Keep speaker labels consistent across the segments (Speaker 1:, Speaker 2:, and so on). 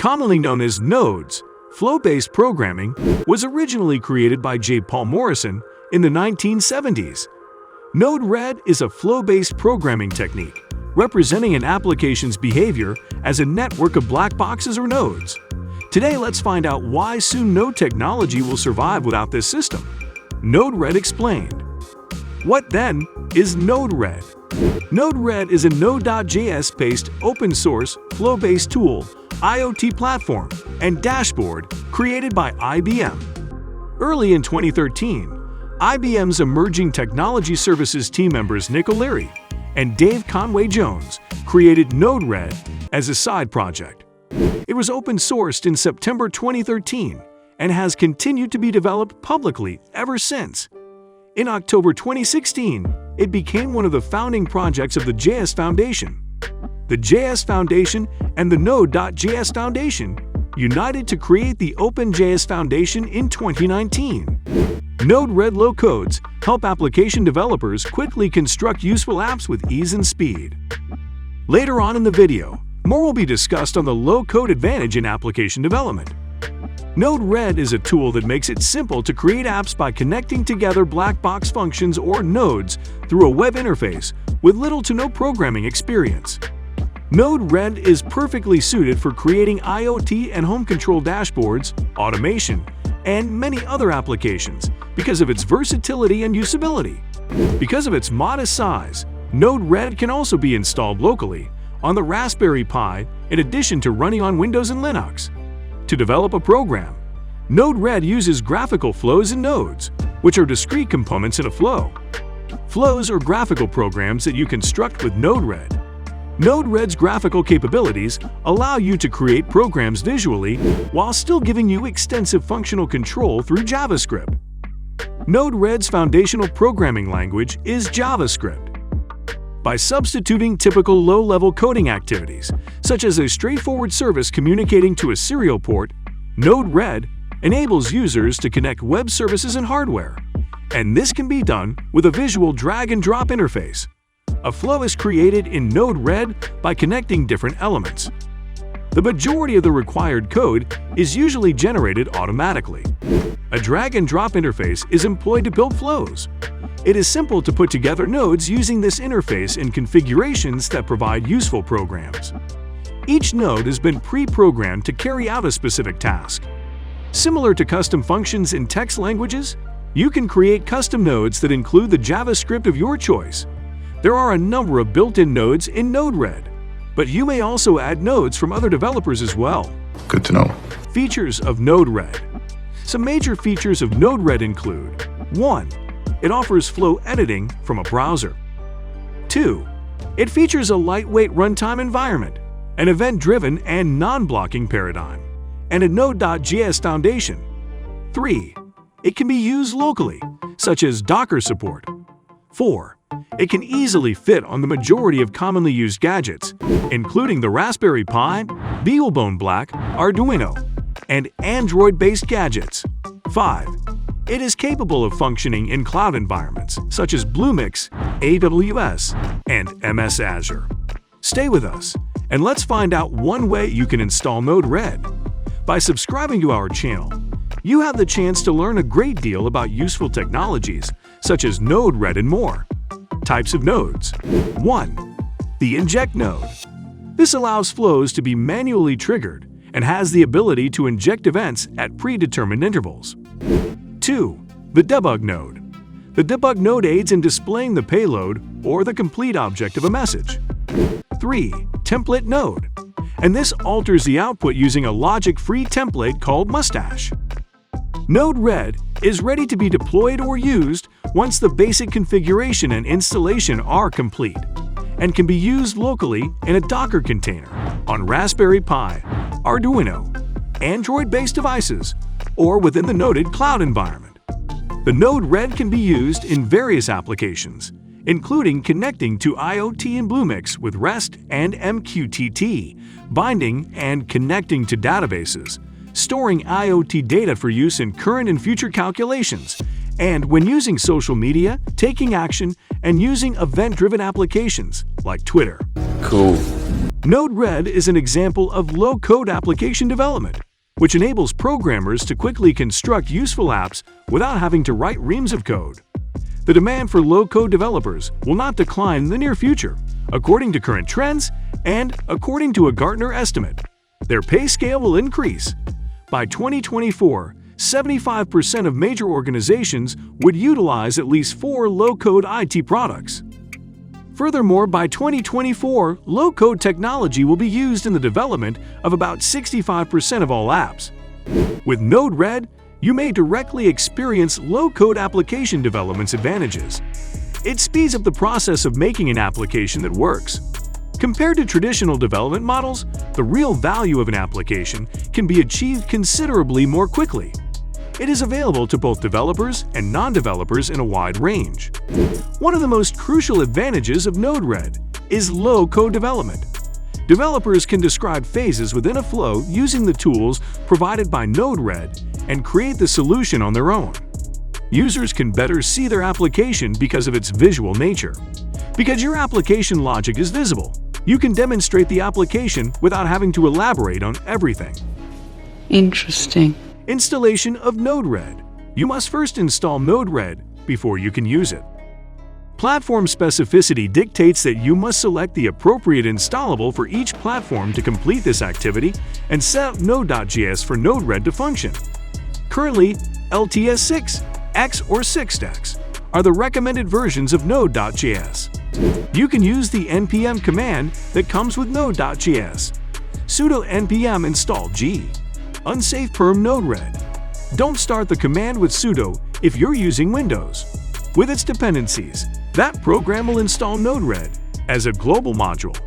Speaker 1: Commonly known as nodes, flow-based programming was originally created by J. Paul Morrison in the 1970s. Node-RED is a flow-based programming technique representing an application's behavior as a network of black boxes or nodes. Today, let's find out why soon node technology will survive without this system. Node-RED explained. What then is Node-RED? Node-RED is a Node.js-based open-source, flow-based tool, IoT platform, and dashboard created by IBM. Early in 2013, IBM's emerging technology services team members Nick O'Leary and Dave Conway-Jones created Node-RED as a side project. It was open-sourced in September 2013 and has continued to be developed publicly ever since. In October 2016, it became one of the founding projects of the JS Foundation. The JS Foundation and the Node.js Foundation united to create the OpenJS Foundation in 2019. Node-RED low codes help application developers quickly construct useful apps with ease and speed. Later on in the video, more will be discussed on the low-code advantage in application development. Node-RED is a tool that makes it simple to create apps by connecting together black box functions or nodes through a web interface with little to no programming experience. Node-RED is perfectly suited for creating IoT and home control dashboards, automation, and many other applications because of its versatility and usability. Because of its modest size, Node-RED can also be installed locally on the Raspberry Pi in addition to running on Windows and Linux. To develop a program, Node-RED uses graphical flows and nodes, which are discrete components in a flow. Flows are graphical programs that you construct with Node-RED. Node-RED's graphical capabilities allow you to create programs visually while still giving you extensive functional control through JavaScript. Node-RED's foundational programming language is JavaScript. By substituting typical low-level coding activities, such as a straightforward service communicating to a serial port, Node-RED enables users to connect web services and hardware. And this can be done with a visual drag-and-drop interface. A flow is created in Node-RED by connecting different elements. The majority of the required code is usually generated automatically. A drag-and-drop interface is employed to build flows. It is simple to put together nodes using this interface in configurations that provide useful programs. Each node has been pre-programmed to carry out a specific task. Similar to custom functions in text languages, you can create custom nodes that include the JavaScript of your choice. There are a number of built-in nodes in Node-RED, but you may also add nodes from other developers as well.
Speaker 2: Good to know.
Speaker 1: Features of Node-RED. Some major features of Node-RED include: 1. It offers flow editing from a browser. 2. It features a lightweight runtime environment, an event-driven and non-blocking paradigm, and a Node.js foundation. 3. It can be used locally, such as Docker support. 4. It can easily fit on the majority of commonly used gadgets, including the Raspberry Pi, BeagleBone Black, Arduino, and Android-based gadgets. 5. It is capable of functioning in cloud environments such as Bluemix, AWS, and MS Azure. Stay with us, and let's find out one way you can install Node-RED. By subscribing to our channel, you have the chance to learn a great deal about useful technologies such as Node-RED and more. Types of nodes. 1. The inject node. This allows flows to be manually triggered and has the ability to inject events at predetermined intervals. 2. The debug node. The debug node aids in displaying the payload or the complete object of a message. 3. Template node. And this alters the output using a logic-free template called Mustache. Node-RED is ready to be deployed or used once the basic configuration and installation are complete, and can be used locally in a Docker container on Raspberry Pi, Arduino, Android-based devices, or within the noted cloud environment. The Node-RED can be used in various applications, including connecting to IoT and Bluemix with REST and MQTT, binding and connecting to databases, storing IoT data for use in current and future calculations, and when using social media, taking action, and using event-driven applications like Twitter.
Speaker 2: Cool.
Speaker 1: Node-RED is an example of low-code application development, which enables programmers to quickly construct useful apps without having to write reams of code. The demand for low-code developers will not decline in the near future, according to current trends and according to a Gartner estimate. Their pay scale will increase. By 2024, 75% of major organizations would utilize at least 4 low-code IT products. Furthermore, by 2024, low-code technology will be used in the development of about 65% of all apps. With Node-RED, you may directly experience low-code application development's advantages. It speeds up the process of making an application that works. Compared to traditional development models, the real value of an application can be achieved considerably more quickly. It is available to both developers and non-developers in a wide range. One of the most crucial advantages of Node-RED is low-code development. Developers can describe phases within a flow using the tools provided by Node-RED and create the solution on their own. Users can better see their application because of its visual nature. Because your application logic is visible, you can demonstrate the application without having to elaborate on everything.
Speaker 2: Interesting.
Speaker 1: Installation of Node-RED. You must first install Node-RED before you can use it. Platform specificity dictates that you must select the appropriate installable for each platform to complete this activity and set up Node.js for Node-RED to function. Currently, LTS 6, X, or 6X are the recommended versions of Node.js. You can use the npm command that comes with Node.js. Sudo npm install g. Unsafe perm Node-RED. Don't start the command with sudo if you're using Windows. With its dependencies, that program will install Node-RED as a global module.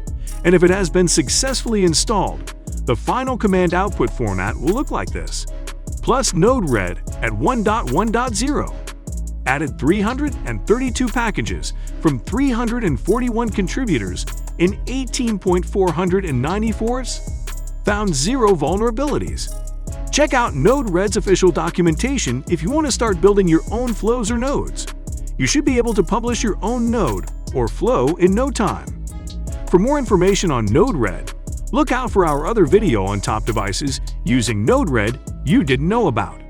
Speaker 1: And if it has been successfully installed, the final command output format will look like this. Plus Node-RED at 1.1.0. Added 332 packages from 341 contributors in 18.494. Found 0 vulnerabilities. Check out Node-RED's official documentation if you want to start building your own flows or nodes. You should be able to publish your own node or flow in no time. For more information on Node-RED, look out for our other video on top devices using Node-RED you didn't know about.